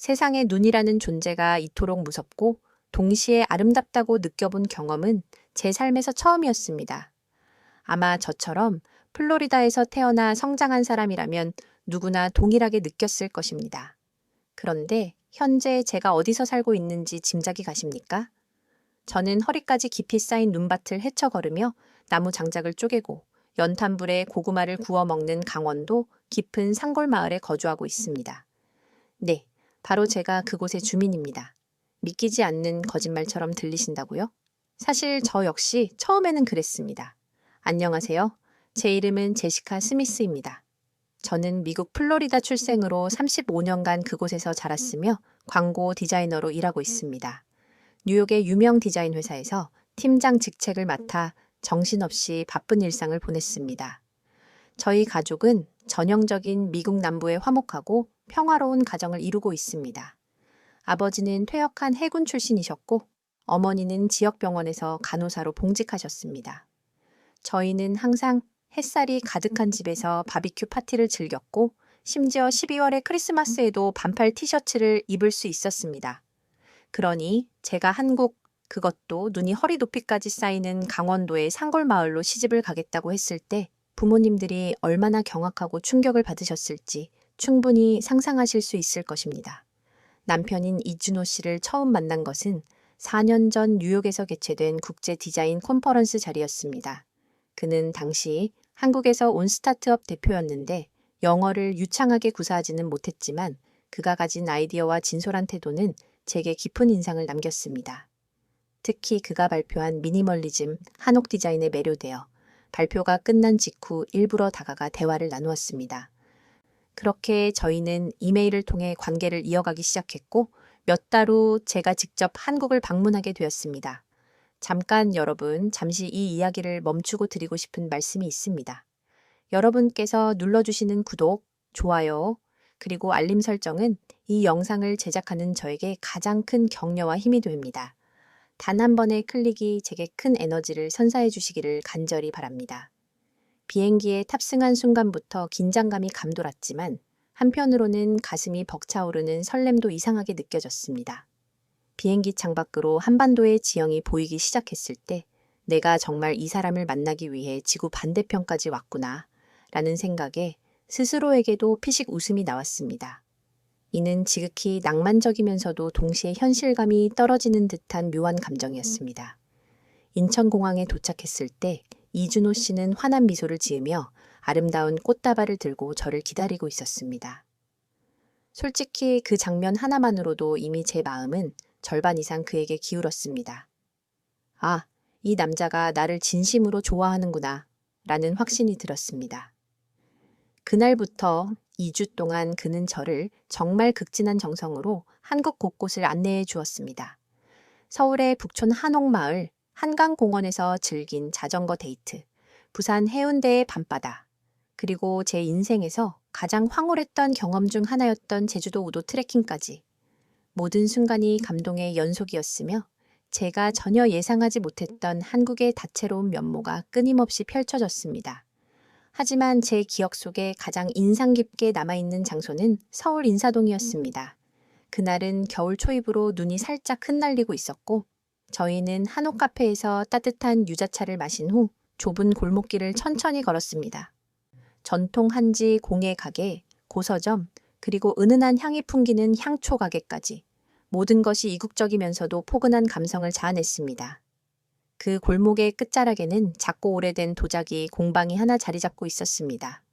세상에 눈이라는 존재가 이토록 무섭고 동시에 아름답다고 느껴본 경험은 제 삶에서 처음이었습니다. 아마 저처럼 플로리다에서 태어나 성장한 사람이라면 누구나 동일하게 느꼈을 것입니다. 그런데 현재 제가 어디서 살고 있는지 짐작이 가십니까? 저는 허리까지 깊이 쌓인 눈밭을 헤쳐걸으며 나무 장작을 쪼개고 연탄불에 고구마를 구워 먹는 강원도 깊은 산골 마을에 거주하고 있습니다. 네, 바로 제가 그곳의 주민입니다. 믿기지 않는 거짓말처럼 들리신다고요? 사실 저 역시 처음에는 그랬습니다. 안녕하세요. 제 이름은 제시카 스미스입니다. 저는 미국 플로리다 출생으로 35년간 그곳에서 자랐으며 광고 디자이너로 일하고 있습니다. 뉴욕의 유명 디자인 회사에서 팀장 직책을 맡아 정신없이 바쁜 일상을 보냈습니다. 저희 가족은 전형적인 미국 남부의 화목하고 평화로운 가정을 이루고 있습니다. 아버지는 퇴역한 해군 출신이셨고 어머니는 지역병원에서 간호사로 봉직하셨습니다. 저희는 항상 햇살이 가득한 집에서 바비큐 파티를 즐겼고 심지어 12월의 크리스마스에도 반팔 티셔츠를 입을 수 있었습니다. 그러니 제가 한국, 그것도 눈이 허리 높이까지 쌓이는 강원도의 산골 마을로 시집을 가겠다고 했을 때 부모님들이 얼마나 경악하고 충격을 받으셨을지 충분히 상상하실 수 있을 것입니다. 남편인 이준호 씨를 처음 만난 것은 4년 전 뉴욕에서 개최된 국제 디자인 컨퍼런스 자리였습니다. 그는 당시 한국에서 온 스타트업 대표였는데 영어를 유창하게 구사하지는 못했지만 그가 가진 아이디어와 진솔한 태도는 제게 깊은 인상을 남겼습니다. 특히 그가 발표한 미니멀리즘, 한옥 디자인에 매료되어 발표가 끝난 직후 일부러 다가가 대화를 나누었습니다. 그렇게 저희는 이메일을 통해 관계를 이어가기 시작했고 몇 달 후 제가 직접 한국을 방문하게 되었습니다. 잠시 이 이야기를 멈추고 드리고 싶은 말씀이 있습니다. 여러분께서 눌러주시는 구독, 좋아요, 그리고 알림 설정은 이 영상을 제작하는 저에게 가장 큰 격려와 힘이 됩니다. 단 한 번의 클릭이 제게 큰 에너지를 선사해 주시기를 간절히 바랍니다. 비행기에 탑승한 순간부터 긴장감이 감돌았지만 한편으로는 가슴이 벅차오르는 설렘도 이상하게 느껴졌습니다. 비행기 창밖으로 한반도의 지형이 보이기 시작했을 때 내가 정말 이 사람을 만나기 위해 지구 반대편까지 왔구나 라는 생각에 스스로에게도 피식 웃음이 나왔습니다. 이는 지극히 낭만적이면서도 동시에 현실감이 떨어지는 듯한 묘한 감정이었습니다. 인천공항에 도착했을 때 이준호 씨는 환한 미소를 지으며 아름다운 꽃다발을 들고 저를 기다리고 있었습니다. 솔직히 그 장면 하나만으로도 이미 제 마음은 절반 이상 그에게 기울었습니다. 아, 이 남자가 나를 진심으로 좋아하는구나 라는 확신이 들었습니다. 그날부터 2주 동안 그는 저를 정말 극진한 정성으로 한국 곳곳을 안내해 주었습니다. 서울의 북촌 한옥마을, 한강공원에서 즐긴 자전거 데이트, 부산 해운대의 밤바다, 그리고 제 인생에서 가장 황홀했던 경험 중 하나였던 제주도 우도 트레킹까지 모든 순간이 감동의 연속이었으며 제가 전혀 예상하지 못했던 한국의 다채로운 면모가 끊임없이 펼쳐졌습니다. 하지만 제 기억 속에 가장 인상 깊게 남아있는 장소는 서울 인사동이었습니다. 그날은 겨울 초입으로 눈이 살짝 흩날리고 있었고 저희는 한옥 카페에서 따뜻한 유자차를 마신 후 좁은 골목길을 천천히 걸었습니다. 전통 한지 공예 가게, 고서점, 그리고 은은한 향이 풍기는 향초 가게까지 모든 것이 이국적이면서도 포근한 감성을 자아냈습니다. 그 골목의 끝자락에는 작고 오래된 도자기 공방이 하나 자리 잡고 있었습니다.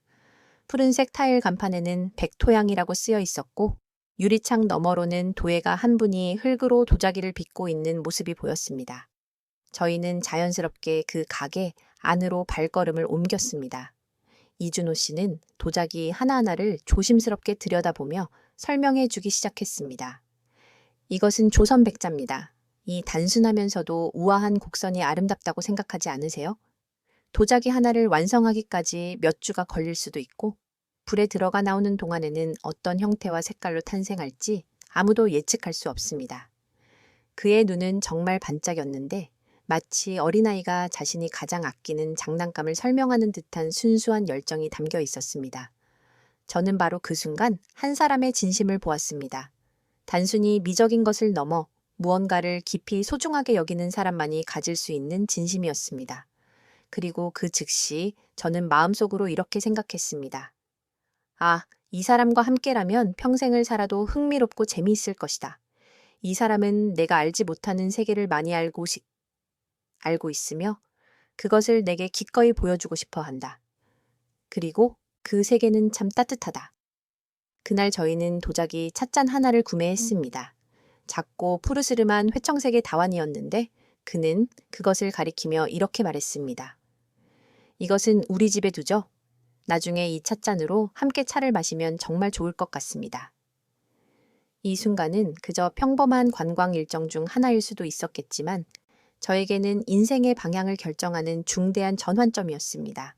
푸른색 타일 간판에는 백토양이라고 쓰여 있었고 유리창 너머로는 도예가 한 분이 흙으로 도자기를 빚고 있는 모습이 보였습니다. 저희는 자연스럽게 그 가게 안으로 발걸음을 옮겼습니다. 이준호 씨는 도자기 하나하나를 조심스럽게 들여다보며 설명해 주기 시작했습니다. 이것은 조선백자입니다. 이 단순하면서도 우아한 곡선이 아름답다고 생각하지 않으세요? 도자기 하나를 완성하기까지 몇 주가 걸릴 수도 있고 불에 들어가 나오는 동안에는 어떤 형태와 색깔로 탄생할지 아무도 예측할 수 없습니다. 그의 눈은 정말 반짝였는데 마치 어린아이가 자신이 가장 아끼는 장난감을 설명하는 듯한 순수한 열정이 담겨 있었습니다. 저는 바로 그 순간 한 사람의 진심을 보았습니다. 단순히 미적인 것을 넘어 무언가를 깊이 소중하게 여기는 사람만이 가질 수 있는 진심이었습니다. 그리고 그 즉시 저는 마음속으로 이렇게 생각했습니다. 아, 이 사람과 함께라면 평생을 살아도 흥미롭고 재미있을 것이다. 이 사람은 내가 알지 못하는 세계를 많이 알고 있으며 그것을 내게 기꺼이 보여주고 싶어 한다. 그리고 그 세계는 참 따뜻하다. 그날 저희는 도자기 찻잔 하나를 구매했습니다. 작고 푸르스름한 회청색의 다완이었는데 그는 그것을 가리키며 이렇게 말했습니다. 이것은 우리 집에 두죠. 나중에 이 찻잔으로 함께 차를 마시면 정말 좋을 것 같습니다. 이 순간은 그저 평범한 관광 일정 중 하나일 수도 있었겠지만 저에게는 인생의 방향을 결정하는 중대한 전환점이었습니다.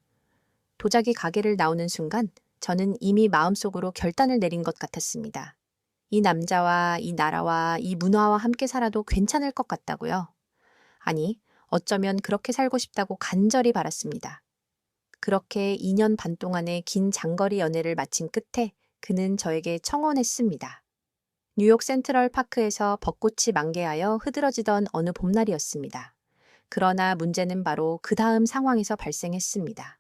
도자기 가게를 나오는 순간 저는 이미 마음속으로 결단을 내린 것 같았습니다. 이 남자와 이 나라와 이 문화와 함께 살아도 괜찮을 것 같다고요. 아니, 어쩌면 그렇게 살고 싶다고 간절히 바랐습니다. 그렇게 2년 반 동안의 긴 장거리 연애를 마친 끝에 그는 저에게 청혼했습니다. 뉴욕 센트럴 파크에서 벚꽃이 만개하여 흐드러지던 어느 봄날이었습니다. 그러나 문제는 바로 그 다음 상황에서 발생했습니다.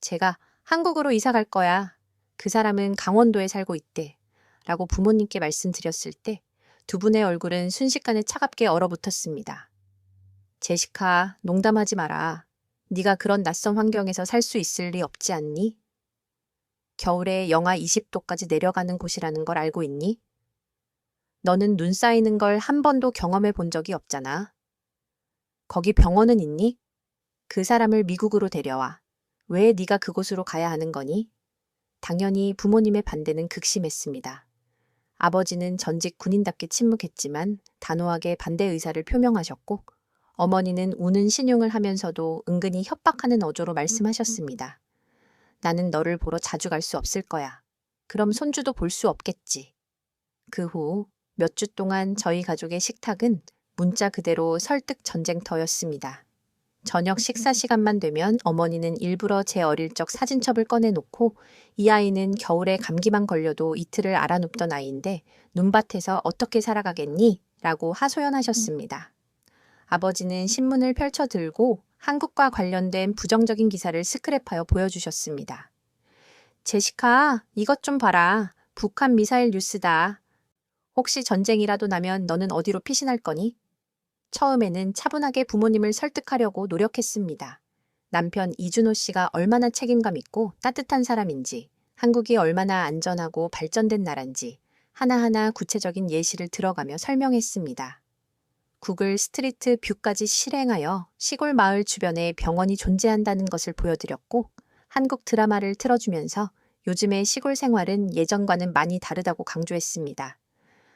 제가 한국으로 이사 갈 거야. 그 사람은 강원도에 살고 있대. 라고 부모님께 말씀드렸을 때 두 분의 얼굴은 순식간에 차갑게 얼어붙었습니다. 제시카, 농담하지 마라. 네가 그런 낯선 환경에서 살 수 있을 리 없지 않니? 겨울에 영하 20도까지 내려가는 곳이라는 걸 알고 있니? 너는 눈 쌓이는 걸 한 번도 경험해 본 적이 없잖아. 거기 병원은 있니? 그 사람을 미국으로 데려와. 왜 네가 그곳으로 가야 하는 거니? 당연히 부모님의 반대는 극심했습니다. 아버지는 전직 군인답게 침묵했지만 단호하게 반대 의사를 표명하셨고 어머니는 우는 신용을 하면서도 은근히 협박하는 어조로 말씀하셨습니다. 나는 너를 보러 자주 갈 수 없을 거야. 그럼 손주도 볼 수 없겠지. 그 후 몇 주 동안 저희 가족의 식탁은 문자 그대로 설득 전쟁터였습니다. 저녁 식사 시간만 되면 어머니는 일부러 제 어릴 적 사진첩을 꺼내놓고 이 아이는 겨울에 감기만 걸려도 이틀을 알아눕던 아이인데 눈밭에서 어떻게 살아가겠니? 라고 하소연하셨습니다. 아버지는 신문을 펼쳐 들고 한국과 관련된 부정적인 기사를 스크랩하여 보여주셨습니다. 제시카, 이것 좀 봐라. 북한 미사일 뉴스다. 혹시 전쟁이라도 나면 너는 어디로 피신할 거니? 처음에는 차분하게 부모님을 설득하려고 노력했습니다. 남편 이준호 씨가 얼마나 책임감 있고 따뜻한 사람인지, 한국이 얼마나 안전하고 발전된 나라인지 하나하나 구체적인 예시를 들어가며 설명했습니다. 구글 스트리트 뷰까지 실행하여 시골 마을 주변에 병원이 존재한다는 것을 보여드렸고 한국 드라마를 틀어주면서 요즘의 시골 생활은 예전과는 많이 다르다고 강조했습니다.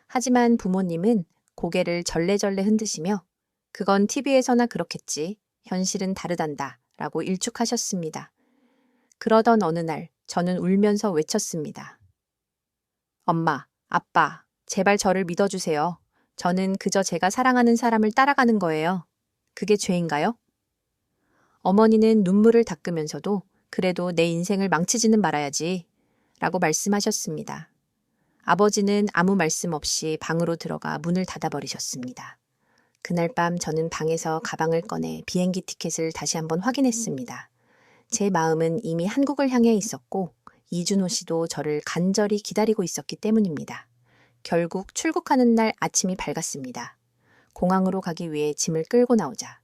하지만 부모님은 고개를 절레절레 흔드시며 그건 TV에서나 그렇겠지. 현실은 다르단다. 라고 일축하셨습니다. 그러던 어느 날 저는 울면서 외쳤습니다. 엄마, 아빠, 제발 저를 믿어주세요. 저는 그저 제가 사랑하는 사람을 따라가는 거예요. 그게 죄인가요? 어머니는 눈물을 닦으면서도 그래도 내 인생을 망치지는 말아야지. 라고 말씀하셨습니다. 아버지는 아무 말씀 없이 방으로 들어가 문을 닫아버리셨습니다. 그날 밤 저는 방에서 가방을 꺼내 비행기 티켓을 다시 한번 확인했습니다. 제 마음은 이미 한국을 향해 있었고 이준호 씨도 저를 간절히 기다리고 있었기 때문입니다. 결국 출국하는 날 아침이 밝았습니다. 공항으로 가기 위해 짐을 끌고 나오자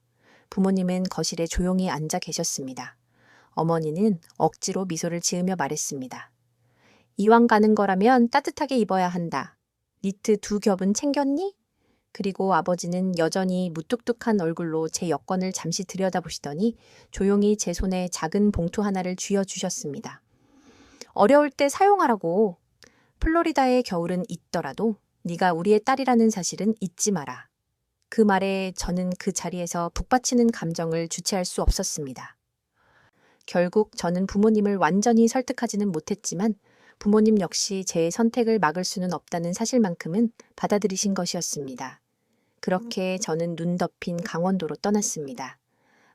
부모님은 거실에 조용히 앉아 계셨습니다. 어머니는 억지로 미소를 지으며 말했습니다. 이왕 가는 거라면 따뜻하게 입어야 한다. 니트 2겹은 챙겼니? 그리고 아버지는 여전히 무뚝뚝한 얼굴로 제 여권을 잠시 들여다보시더니 조용히 제 손에 작은 봉투 하나를 쥐어주셨습니다. 어려울 때 사용하라고. 플로리다의 겨울은 있더라도 네가 우리의 딸이라는 사실은 잊지 마라. 그 말에 저는 그 자리에서 북받치는 감정을 주체할 수 없었습니다. 결국 저는 부모님을 완전히 설득하지는 못했지만 부모님 역시 제 선택을 막을 수는 없다는 사실만큼은 받아들이신 것이었습니다. 그렇게 저는 눈 덮인 강원도로 떠났습니다.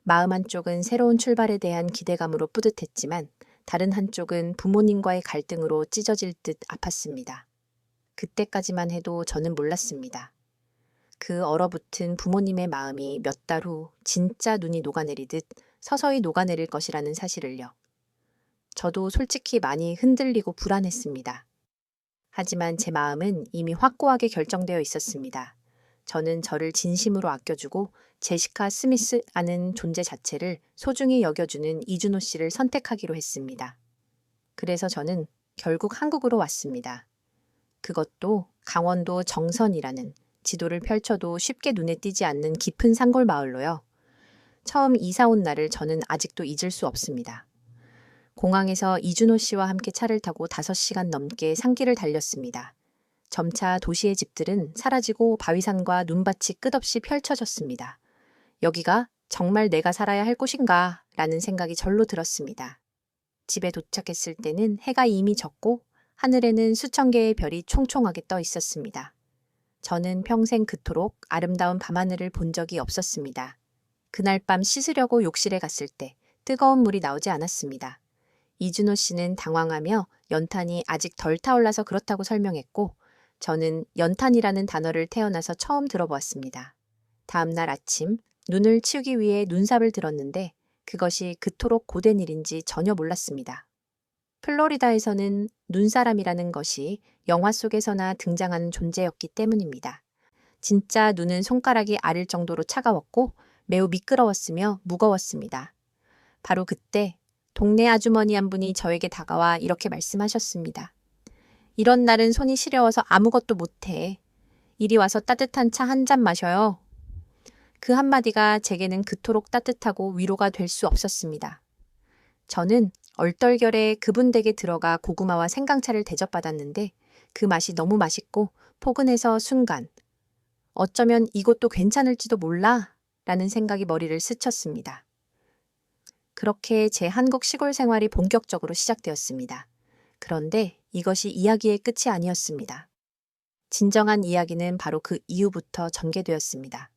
마음 한쪽은 새로운 출발에 대한 기대감으로 뿌듯했지만 다른 한쪽은 부모님과의 갈등으로 찢어질 듯 아팠습니다. 그때까지만 해도 저는 몰랐습니다. 그 얼어붙은 부모님의 마음이 몇 달 후 진짜 눈이 녹아내리듯 서서히 녹아내릴 것이라는 사실을요. 저도 솔직히 많이 흔들리고 불안했습니다. 하지만 제 마음은 이미 확고하게 결정되어 있었습니다. 저는 저를 진심으로 아껴주고 제시카 스미스라는 존재 자체를 소중히 여겨주는 이준호 씨를 선택하기로 했습니다. 그래서 저는 결국 한국으로 왔습니다. 그것도 강원도 정선이라는 지도를 펼쳐도 쉽게 눈에 띄지 않는 깊은 산골 마을로요. 처음 이사 온 날을 저는 아직도 잊을 수 없습니다. 공항에서 이준호 씨와 함께 차를 타고 5시간 넘게 산길을 달렸습니다. 점차 도시의 집들은 사라지고 바위산과 눈밭이 끝없이 펼쳐졌습니다. 여기가 정말 내가 살아야 할 곳인가 라는 생각이 절로 들었습니다. 집에 도착했을 때는 해가 이미 졌고 하늘에는 수천 개의 별이 총총하게 떠 있었습니다. 저는 평생 그토록 아름다운 밤하늘을 본 적이 없었습니다. 그날 밤 씻으려고 욕실에 갔을 때 뜨거운 물이 나오지 않았습니다. 이준호 씨는 당황하며 연탄이 아직 덜 타올라서 그렇다고 설명했고 저는 연탄이라는 단어를 태어나서 처음 들어보았습니다. 다음 날 아침 눈을 치우기 위해 눈삽을 들었는데 그것이 그토록 고된 일인지 전혀 몰랐습니다. 플로리다에서는 눈사람이라는 것이 영화 속에서나 등장하는 존재였기 때문입니다. 진짜 눈은 손가락이 아릴 정도로 차가웠고 매우 미끄러웠으며 무거웠습니다. 바로 그때 동네 아주머니 한 분이 저에게 다가와 이렇게 말씀하셨습니다. 이런 날은 손이 시려워서 아무것도 못해. 이리 와서 따뜻한 차 한 잔 마셔요. 그 한마디가 제게는 그토록 따뜻하고 위로가 될 수 없었습니다. 저는 얼떨결에 그분 댁에 들어가 고구마와 생강차를 대접받았는데 그 맛이 너무 맛있고 포근해서 순간 어쩌면 이곳도 괜찮을지도 몰라 라는 생각이 머리를 스쳤습니다. 그렇게 제 한국 시골 생활이 본격적으로 시작되었습니다. 그런데 이것이 이야기의 끝이 아니었습니다. 진정한 이야기는 바로 그 이후부터 전개되었습니다.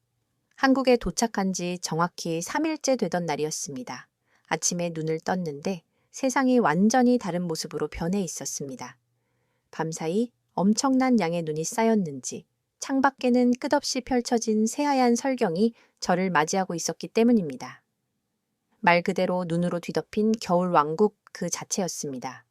한국에 도착한 지 정확히 3일째 되던 날이었습니다. 아침에 눈을 떴는데 세상이 완전히 다른 모습으로 변해 있었습니다. 밤사이 엄청난 양의 눈이 쌓였는지 창밖에는 끝없이 펼쳐진 새하얀 설경이 저를 맞이하고 있었기 때문입니다. 말 그대로 눈으로 뒤덮인 겨울 왕국 그 자체였습니다.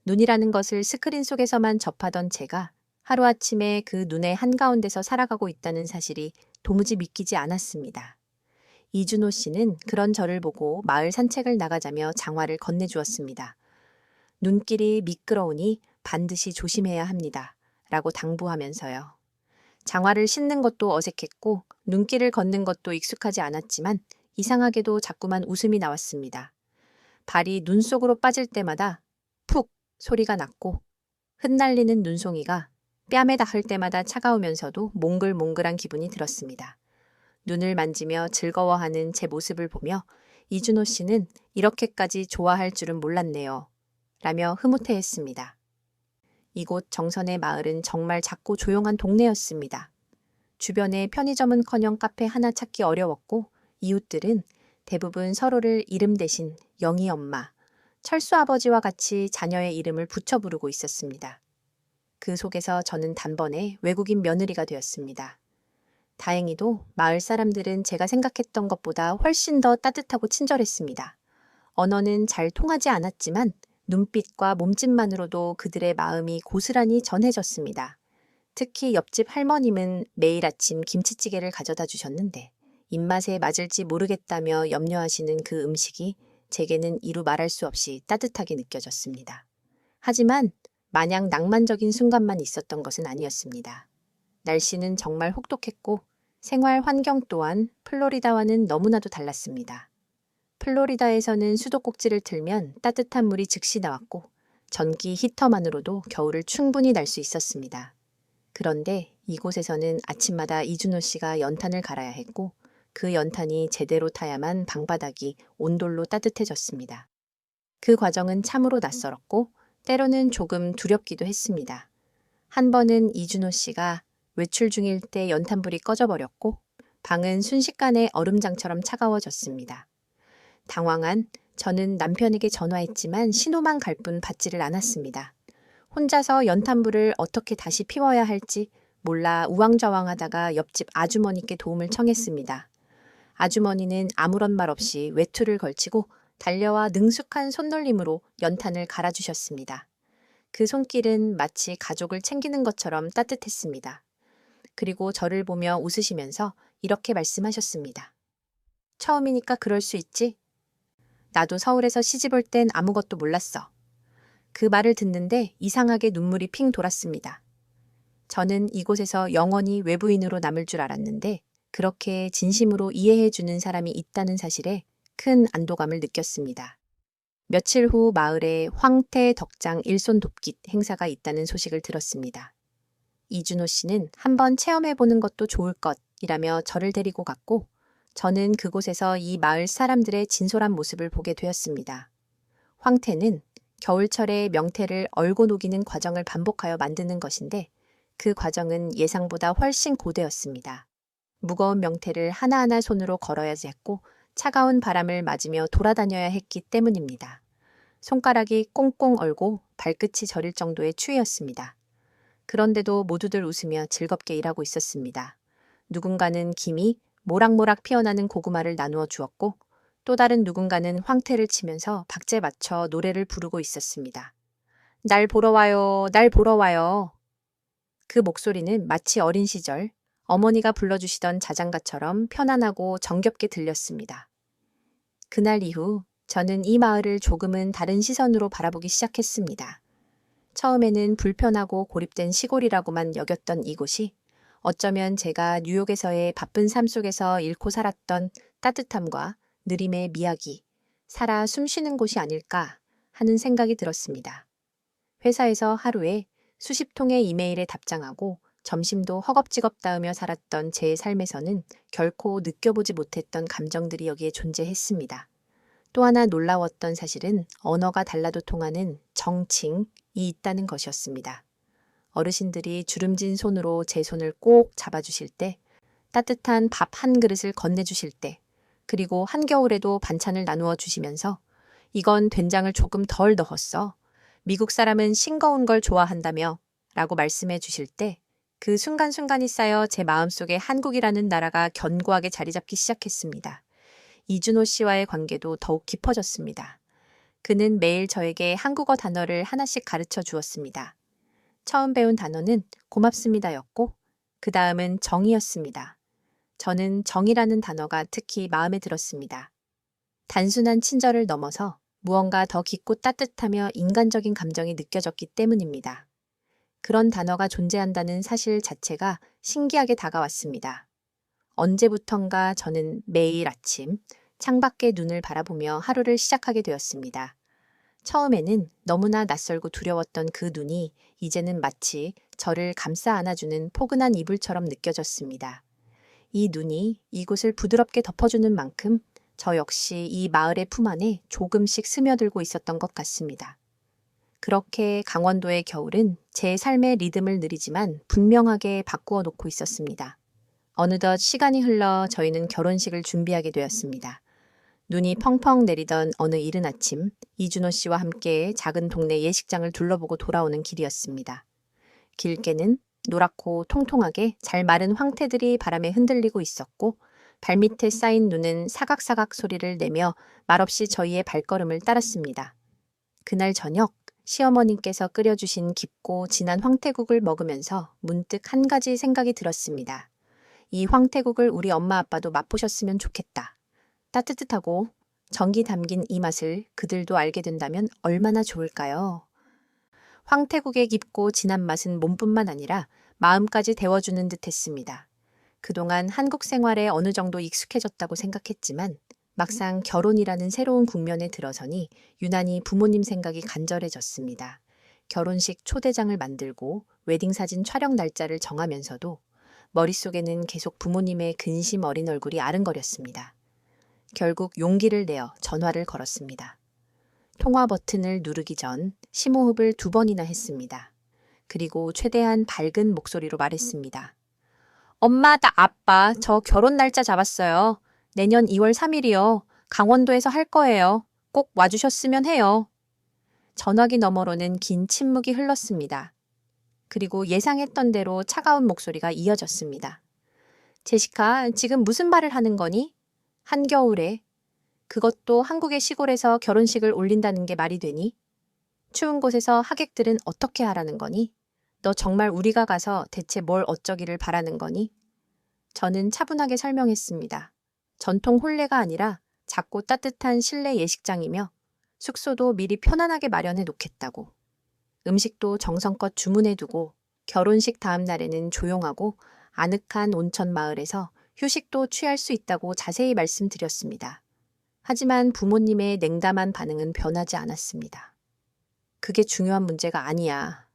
눈이라는 것을 스크린 속에서만 접하던 제가 하루아침에 그 눈의 한가운데서 살아가고 있다는 사실이 도무지 믿기지 않았습니다. 이준호 씨는 그런 저를 보고 마을 산책을 나가자며 장화를 건네주었습니다. 눈길이 미끄러우니 반드시 조심해야 합니다. 라고 당부하면서요. 장화를 신는 것도 어색했고 눈길을 걷는 것도 익숙하지 않았지만 이상하게도 자꾸만 웃음이 나왔습니다. 발이 눈 속으로 빠질 때마다 푹 소리가 났고 흩날리는 눈송이가 뺨에 닿을 때마다 차가우면서도 몽글몽글한 기분이 들었습니다. 눈을 만지며 즐거워하는 제 모습을 보며 이준호 씨는 이렇게까지 좋아할 줄은 몰랐네요. 라며 흐뭇해했습니다. 이곳 정선의 마을은 정말 작고 조용한 동네였습니다. 주변에 편의점은커녕 카페 하나 찾기 어려웠고 이웃들은 대부분 서로를 이름 대신 영희 엄마, 철수 아버지와 같이 자녀의 이름을 붙여 부르고 있었습니다. 그 속에서 저는 단번에 외국인 며느리가 되었습니다. 다행히도 마을 사람들은 제가 생각했던 것보다 훨씬 더 따뜻하고 친절했습니다. 언어는 잘 통하지 않았지만 눈빛과 몸짓만으로도 그들의 마음이 고스란히 전해졌습니다. 특히 옆집 할머님은 매일 아침 김치찌개를 가져다 주셨는데 입맛에 맞을지 모르겠다며 염려하시는 그 음식이 제게는 이루 말할 수 없이 따뜻하게 느껴졌습니다. 하지만 마냥 낭만적인 순간만 있었던 것은 아니었습니다. 날씨는 정말 혹독했고 생활 환경 또한 플로리다와는 너무나도 달랐습니다. 플로리다에서는 수도꼭지를 틀면 따뜻한 물이 즉시 나왔고 전기 히터만으로도 겨울을 충분히 날 수 있었습니다. 그런데 이곳에서는 아침마다 이준호 씨가 연탄을 갈아야 했고 그 연탄이 제대로 타야만 방바닥이 온돌로 따뜻해졌습니다. 그 과정은 참으로 낯설었고 때로는 조금 두렵기도 했습니다. 한 번은 이준호 씨가 외출 중일 때 연탄불이 꺼져버렸고 방은 순식간에 얼음장처럼 차가워졌습니다. 당황한 저는 남편에게 전화했지만 신호만 갈 뿐 받지를 않았습니다. 혼자서 연탄불을 어떻게 다시 피워야 할지 몰라 우왕좌왕하다가 옆집 아주머니께 도움을 청했습니다. 아주머니는 아무런 말 없이 외투를 걸치고 달려와 능숙한 손놀림으로 연탄을 갈아주셨습니다. 그 손길은 마치 가족을 챙기는 것처럼 따뜻했습니다. 그리고 저를 보며 웃으시면서 이렇게 말씀하셨습니다. 처음이니까 그럴 수 있지? 나도 서울에서 시집 올 땐 아무것도 몰랐어. 그 말을 듣는데 이상하게 눈물이 핑 돌았습니다. 저는 이곳에서 영원히 외부인으로 남을 줄 알았는데 그렇게 진심으로 이해해주는 사람이 있다는 사실에 큰 안도감을 느꼈습니다. 며칠 후 마을에 황태 덕장 일손 돕기 행사가 있다는 소식을 들었습니다. 이준호 씨는 한번 체험해보는 것도 좋을 것이라며 저를 데리고 갔고 저는 그곳에서 이 마을 사람들의 진솔한 모습을 보게 되었습니다. 황태는 겨울철에 명태를 얼고 녹이는 과정을 반복하여 만드는 것인데 그 과정은 예상보다 훨씬 고되었습니다. 무거운 명태를 하나하나 손으로 걸어야지 했고 차가운 바람을 맞으며 돌아다녀야 했기 때문입니다. 손가락이 꽁꽁 얼고 발끝이 저릴 정도의 추위였습니다. 그런데도 모두들 웃으며 즐겁게 일하고 있었습니다. 누군가는 김이 모락모락 피어나는 고구마를 나누어 주었고 또 다른 누군가는 황태를 치면서 박자에 맞춰 노래를 부르고 있었습니다. 날 보러 와요, 날 보러 와요. 그 목소리는 마치 어린 시절 어머니가 불러주시던 자장가처럼 편안하고 정겹게 들렸습니다. 그날 이후 저는 이 마을을 조금은 다른 시선으로 바라보기 시작했습니다. 처음에는 불편하고 고립된 시골이라고만 여겼던 이곳이 어쩌면 제가 뉴욕에서의 바쁜 삶 속에서 잃고 살았던 따뜻함과 느림의 미학이 살아 숨쉬는 곳이 아닐까 하는 생각이 들었습니다. 회사에서 하루에 수십 통의 이메일에 답장하고 점심도 허겁지겁 닿으며 살았던 제 삶에서는 결코 느껴보지 못했던 감정들이 여기에 존재했습니다. 또 하나 놀라웠던 사실은 언어가 달라도 통하는 정칭이 있다는 것이었습니다. 어르신들이 주름진 손으로 제 손을 꼭 잡아주실 때, 따뜻한 밥 한 그릇을 건네주실 때, 그리고 한겨울에도 반찬을 나누어 주시면서 이건 된장을 조금 덜 넣었어. 미국 사람은 싱거운 걸 좋아한다며 라고 말씀해 주실 때 그 순간순간이 쌓여 제 마음속에 한국이라는 나라가 견고하게 자리 잡기 시작했습니다. 이준호 씨와의 관계도 더욱 깊어졌습니다. 그는 매일 저에게 한국어 단어를 하나씩 가르쳐 주었습니다. 처음 배운 단어는 고맙습니다였고 그 다음은 정이었습니다. 저는 정이라는 단어가 특히 마음에 들었습니다. 단순한 친절을 넘어서 무언가 더 깊고 따뜻하며 인간적인 감정이 느껴졌기 때문입니다. 그런 단어가 존재한다는 사실 자체가 신기하게 다가왔습니다. 언제부턴가 저는 매일 아침 창밖의 눈을 바라보며 하루를 시작하게 되었습니다. 처음에는 너무나 낯설고 두려웠던 그 눈이 이제는 마치 저를 감싸 안아주는 포근한 이불처럼 느껴졌습니다. 이 눈이 이곳을 부드럽게 덮어주는 만큼 저 역시 이 마을의 품 안에 조금씩 스며들고 있었던 것 같습니다. 그렇게 강원도의 겨울은 제 삶의 리듬을 느리지만 분명하게 바꾸어 놓고 있었습니다. 어느덧 시간이 흘러 저희는 결혼식을 준비하게 되었습니다. 눈이 펑펑 내리던 어느 이른 아침, 이준호 씨와 함께 작은 동네 예식장을 둘러보고 돌아오는 길이었습니다. 길게는 노랗고 통통하게 잘 마른 황태들이 바람에 흔들리고 있었고 발밑에 쌓인 눈은 사각사각 소리를 내며 말없이 저희의 발걸음을 따랐습니다. 그날 저녁 시어머님께서 끓여주신 깊고 진한 황태국을 먹으면서 문득 한 가지 생각이 들었습니다. 이 황태국을 우리 엄마 아빠도 맛보셨으면 좋겠다. 따뜻하고 정이 담긴 이 맛을 그들도 알게 된다면 얼마나 좋을까요? 황태국의 깊고 진한 맛은 몸뿐만 아니라 마음까지 데워주는 듯 했습니다. 그동안 한국 생활에 어느 정도 익숙해졌다고 생각했지만 막상 결혼이라는 새로운 국면에 들어서니 유난히 부모님 생각이 간절해졌습니다. 결혼식 초대장을 만들고 웨딩사진 촬영 날짜를 정하면서도 머릿속에는 계속 부모님의 근심 어린 얼굴이 아른거렸습니다. 결국 용기를 내어 전화를 걸었습니다. 통화 버튼을 누르기 전 심호흡을 2번이나 했습니다. 그리고 최대한 밝은 목소리로 말했습니다. 엄마, 아빠, 저 결혼 날짜 잡았어요. 내년 2월 3일이요. 강원도에서 할 거예요. 꼭 와주셨으면 해요. 전화기 너머로는 긴 침묵이 흘렀습니다. 그리고 예상했던 대로 차가운 목소리가 이어졌습니다. 제시카, 지금 무슨 말을 하는 거니? 한겨울에. 그것도 한국의 시골에서 결혼식을 올린다는 게 말이 되니? 추운 곳에서 하객들은 어떻게 하라는 거니? 너 정말 우리가 가서 대체 뭘 어쩌기를 바라는 거니? 저는 차분하게 설명했습니다. 전통 혼례가 아니라 작고 따뜻한 실내 예식장이며 숙소도 미리 편안하게 마련해 놓겠다고. 음식도 정성껏 주문해 두고 결혼식 다음 날에는 조용하고 아늑한 온천 마을에서 휴식도 취할 수 있다고 자세히 말씀드렸습니다. 하지만 부모님의 냉담한 반응은 변하지 않았습니다. 그게 중요한 문제가 아니야.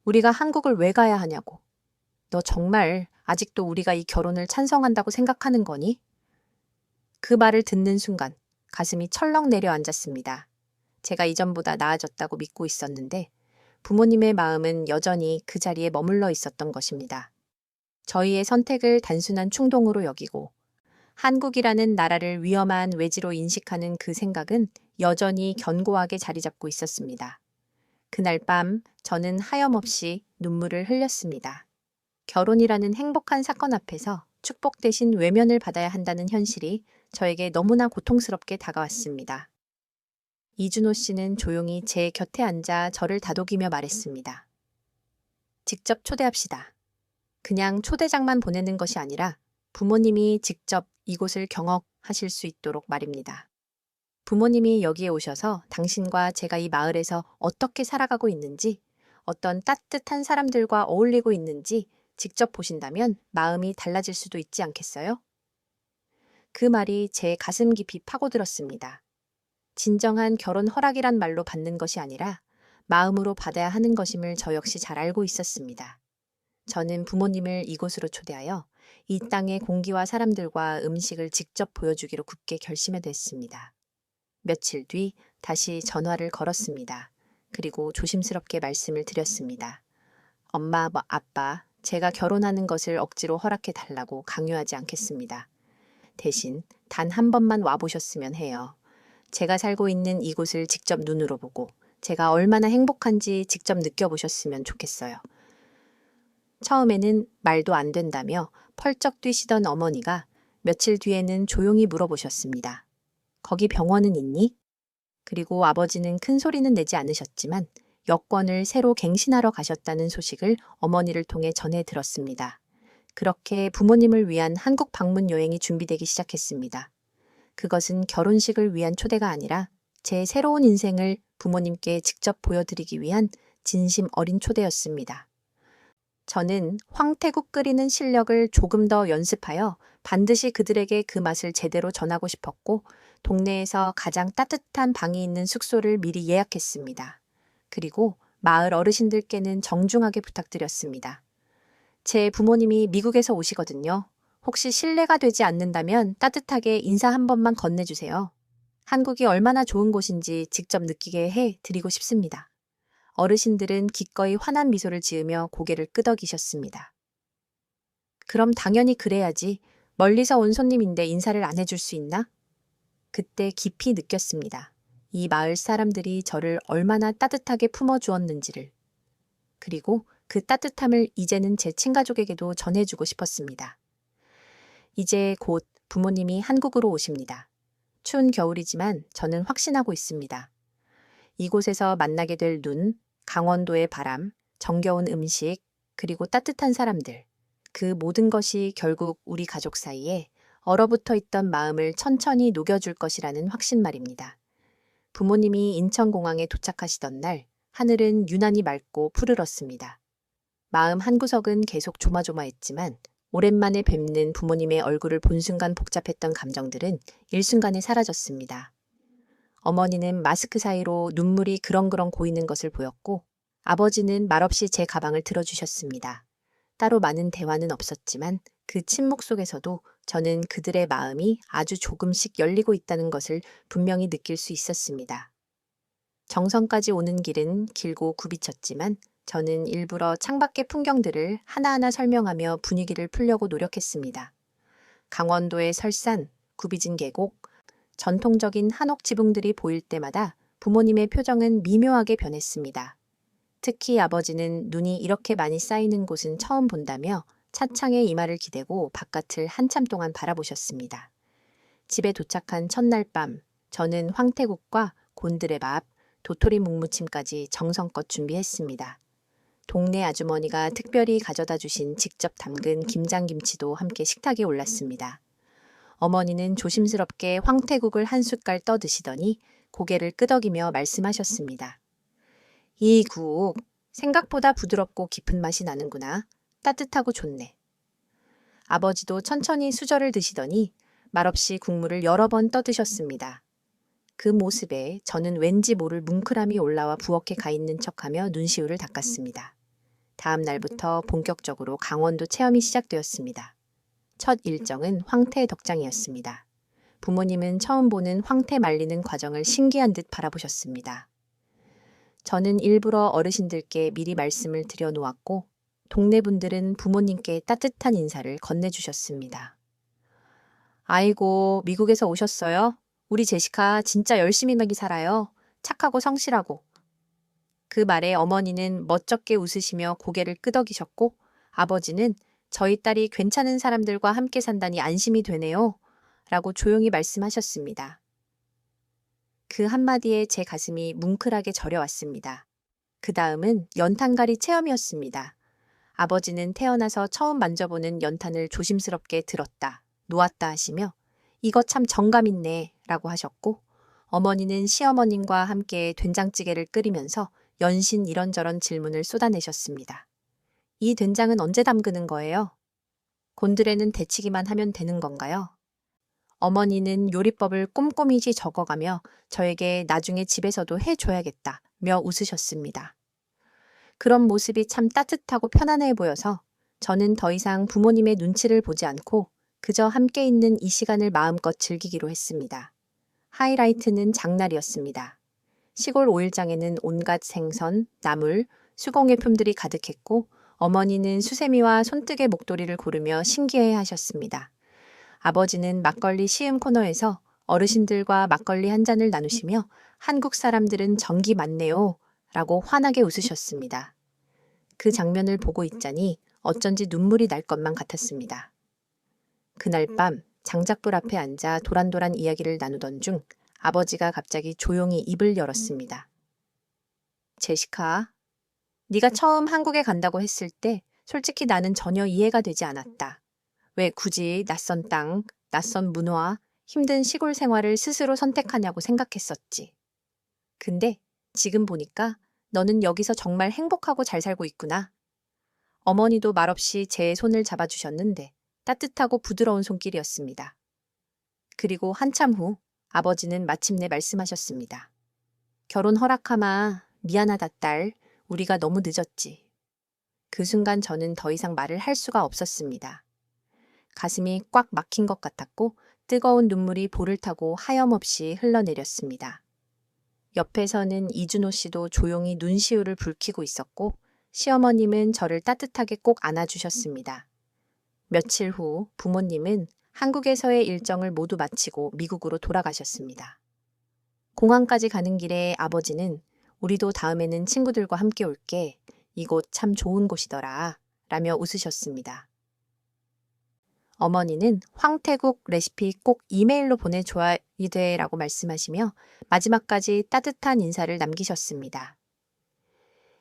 우리가 한국을 왜 가야 하냐고. 너 정말 아직도 우리가 이 결혼을 찬성한다고 생각하는 거니? 그 말을 듣는 순간 가슴이 철렁 내려앉았습니다. 제가 이전보다 나아졌다고 믿고 있었는데 부모님의 마음은 여전히 그 자리에 머물러 있었던 것입니다. 저희의 선택을 단순한 충동으로 여기고 한국이라는 나라를 위험한 외지로 인식하는 그 생각은 여전히 견고하게 자리 잡고 있었습니다. 그날 밤 저는 하염없이 눈물을 흘렸습니다. 결혼이라는 행복한 사건 앞에서 축복 대신 외면을 받아야 한다는 현실이 저에게 너무나 고통스럽게 다가왔습니다. 이준호 씨는 조용히 제 곁에 앉아 저를 다독이며 말했습니다. 직접 초대합시다. 그냥 초대장만 보내는 것이 아니라 부모님이 직접 이곳을 경험하실 수 있도록 말입니다. 부모님이 여기에 오셔서 당신과 제가 이 마을에서 어떻게 살아가고 있는지, 어떤 따뜻한 사람들과 어울리고 있는지 직접 보신다면 마음이 달라질 수도 있지 않겠어요? 그 말이 제 가슴 깊이 파고들었습니다. 진정한 결혼 허락이란 말로 받는 것이 아니라 마음으로 받아야 하는 것임을 저 역시 잘 알고 있었습니다. 저는 부모님을 이곳으로 초대하여 이 땅의 공기와 사람들과 음식을 직접 보여주기로 굳게 결심해 뒀습니다. 며칠 뒤 다시 전화를 걸었습니다. 그리고 조심스럽게 말씀을 드렸습니다. 엄마, 아빠, 제가 결혼하는 것을 억지로 허락해 달라고 강요하지 않겠습니다. 대신 단 한 번만 와보셨으면 해요. 제가 살고 있는 이곳을 직접 눈으로 보고 제가 얼마나 행복한지 직접 느껴보셨으면 좋겠어요. 처음에는 말도 안 된다며 펄쩍 뛰시던 어머니가 며칠 뒤에는 조용히 물어보셨습니다. 거기 병원은 있니? 그리고 아버지는 큰 소리는 내지 않으셨지만 여권을 새로 갱신하러 가셨다는 소식을 어머니를 통해 전해 들었습니다. 그렇게 부모님을 위한 한국 방문 여행이 준비되기 시작했습니다. 그것은 결혼식을 위한 초대가 아니라 제 새로운 인생을 부모님께 직접 보여드리기 위한 진심 어린 초대였습니다. 저는 황태국 끓이는 실력을 조금 더 연습하여 반드시 그들에게 그 맛을 제대로 전하고 싶었고 동네에서 가장 따뜻한 방이 있는 숙소를 미리 예약했습니다. 그리고 마을 어르신들께는 정중하게 부탁드렸습니다. 제 부모님이 미국에서 오시거든요. 혹시 실례가 되지 않는다면 따뜻하게 인사 한 번만 건네주세요. 한국이 얼마나 좋은 곳인지 직접 느끼게 해 드리고 싶습니다. 어르신들은 기꺼이 환한 미소를 지으며 고개를 끄덕이셨습니다. 그럼 당연히 그래야지. 멀리서 온 손님인데 인사를 안 해줄 수 있나? 그때 깊이 느꼈습니다. 이 마을 사람들이 저를 얼마나 따뜻하게 품어주었는지를. 그리고 그 따뜻함을 이제는 제 친가족에게도 전해주고 싶었습니다. 이제 곧 부모님이 한국으로 오십니다. 추운 겨울이지만 저는 확신하고 있습니다. 이곳에서 만나게 될 눈, 강원도의 바람, 정겨운 음식, 그리고 따뜻한 사람들. 그 모든 것이 결국 우리 가족 사이에 얼어붙어 있던 마음을 천천히 녹여줄 것이라는 확신 말입니다. 부모님이 인천공항에 도착하시던 날, 하늘은 유난히 맑고 푸르렀습니다. 마음 한구석은 계속 조마조마했지만 오랜만에 뵙는 부모님의 얼굴을 본 순간 복잡했던 감정들은 일순간에 사라졌습니다. 어머니는 마스크 사이로 눈물이 그렁그렁 고이는 것을 보였고 아버지는 말없이 제 가방을 들어주셨습니다. 따로 많은 대화는 없었지만 그 침묵 속에서도 저는 그들의 마음이 아주 조금씩 열리고 있다는 것을 분명히 느낄 수 있었습니다. 정선까지 오는 길은 길고 굽이쳤지만 저는 일부러 창밖의 풍경들을 하나하나 설명하며 분위기를 풀려고 노력했습니다. 강원도의 설산, 굽이진 계곡, 전통적인 한옥 지붕들이 보일 때마다 부모님의 표정은 미묘하게 변했습니다. 특히 아버지는 눈이 이렇게 많이 쌓이는 곳은 처음 본다며 차창에 이마를 기대고 바깥을 한참 동안 바라보셨습니다. 집에 도착한 첫날 밤, 저는 황태국과 곤드레밥, 도토리 묵무침까지 정성껏 준비했습니다. 동네 아주머니가 특별히 가져다 주신 직접 담근 김장김치도 함께 식탁에 올랐습니다. 어머니는 조심스럽게 황태국을 한 숟갈 떠드시더니 고개를 끄덕이며 말씀하셨습니다. 이 국, 생각보다 부드럽고 깊은 맛이 나는구나. 따뜻하고 좋네. 아버지도 천천히 수저를 드시더니 말없이 국물을 여러 번 떠드셨습니다. 그 모습에 저는 왠지 모를 뭉클함이 올라와 부엌에 가 있는 척하며 눈시울을 닦았습니다. 다음 날부터 본격적으로 강원도 체험이 시작되었습니다. 첫 일정은 황태 덕장이었습니다. 부모님은 처음 보는 황태 말리는 과정을 신기한 듯 바라보셨습니다. 저는 일부러 어르신들께 미리 말씀을 드려놓았고 동네 분들은 부모님께 따뜻한 인사를 건네주셨습니다. 아이고, 미국에서 오셨어요? 우리 제시카 진짜 열심히 먹이 살아요. 착하고 성실하고. 그 말에 어머니는 멋쩍게 웃으시며 고개를 끄덕이셨고 아버지는 저희 딸이 괜찮은 사람들과 함께 산다니 안심이 되네요. 라고 조용히 말씀하셨습니다. 그 한마디에 제 가슴이 뭉클하게 저려왔습니다. 그 다음은 연탄갈이 체험이었습니다. 아버지는 태어나서 처음 만져보는 연탄을 조심스럽게 들었다, 놓았다 하시며 이거 참 정감 있네 라고 하셨고 어머니는 시어머님과 함께 된장찌개를 끓이면서 연신 이런저런 질문을 쏟아내셨습니다. 이 된장은 언제 담그는 거예요? 곤드레는 데치기만 하면 되는 건가요? 어머니는 요리법을 꼼꼼히 적어가며 저에게 나중에 집에서도 해줘야겠다며 웃으셨습니다. 그런 모습이 참 따뜻하고 편안해 보여서 저는 더 이상 부모님의 눈치를 보지 않고 그저 함께 있는 이 시간을 마음껏 즐기기로 했습니다. 하이라이트는 장날이었습니다. 시골 오일장에는 온갖 생선, 나물, 수공예품들이 가득했고 어머니는 수세미와 손뜨개 목도리를 고르며 신기해 하셨습니다. 아버지는 막걸리 시음 코너에서 어르신들과 막걸리 한 잔을 나누시며 한국 사람들은 정기 많네요 라고 환하게 웃으셨습니다. 그 장면을 보고 있자니 어쩐지 눈물이 날 것만 같았습니다. 그날 밤 장작불 앞에 앉아 도란도란 이야기를 나누던 중 아버지가 갑자기 조용히 입을 열었습니다. 제시카, 네가 처음 한국에 간다고 했을 때 솔직히 나는 전혀 이해가 되지 않았다. 왜 굳이 낯선 땅, 낯선 문화, 힘든 시골 생활을 스스로 선택하냐고 생각했었지. 근데 지금 보니까 너는 여기서 정말 행복하고 잘 살고 있구나. 어머니도 말없이 제 손을 잡아주셨는데 따뜻하고 부드러운 손길이었습니다. 그리고 한참 후 아버지는 마침내 말씀하셨습니다. 결혼 허락하마. 미안하다 딸. 우리가 너무 늦었지. 그 순간 저는 더 이상 말을 할 수가 없었습니다. 가슴이 꽉 막힌 것 같았고 뜨거운 눈물이 볼을 타고 하염없이 흘러내렸습니다. 옆에서는 이준호 씨도 조용히 눈시울을 붉히고 있었고 시어머님은 저를 따뜻하게 꼭 안아주셨습니다. 며칠 후 부모님은 한국에서의 일정을 모두 마치고 미국으로 돌아가셨습니다. 공항까지 가는 길에 아버지는 우리도 다음에는 친구들과 함께 올게. 이곳 참 좋은 곳이더라. 라며 웃으셨습니다. 어머니는 황태국 레시피 꼭 이메일로 보내줘야 돼 라고 말씀하시며 마지막까지 따뜻한 인사를 남기셨습니다.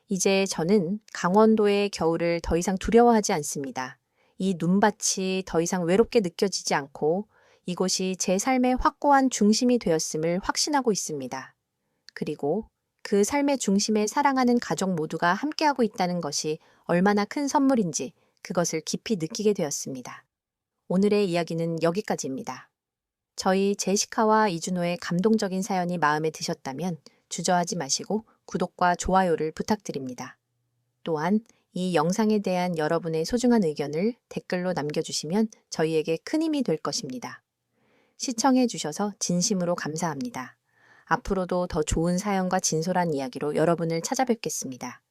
이제 저는 강원도의 겨울을 더 이상 두려워하지 않습니다. 이 눈밭이 더 이상 외롭게 느껴지지 않고 이곳이 제 삶의 확고한 중심이 되었음을 확신하고 있습니다. 그리고 그 삶의 중심에 사랑하는 가족 모두가 함께하고 있다는 것이 얼마나 큰 선물인지 그것을 깊이 느끼게 되었습니다. 오늘의 이야기는 여기까지입니다. 저희 제시카와 이준호의 감동적인 사연이 마음에 드셨다면 주저하지 마시고 구독과 좋아요를 부탁드립니다. 또한 이 영상에 대한 여러분의 소중한 의견을 댓글로 남겨주시면 저희에게 큰 힘이 될 것입니다. 시청해 주셔서 진심으로 감사합니다. 앞으로도 더 좋은 사연과 진솔한 이야기로 여러분을 찾아뵙겠습니다.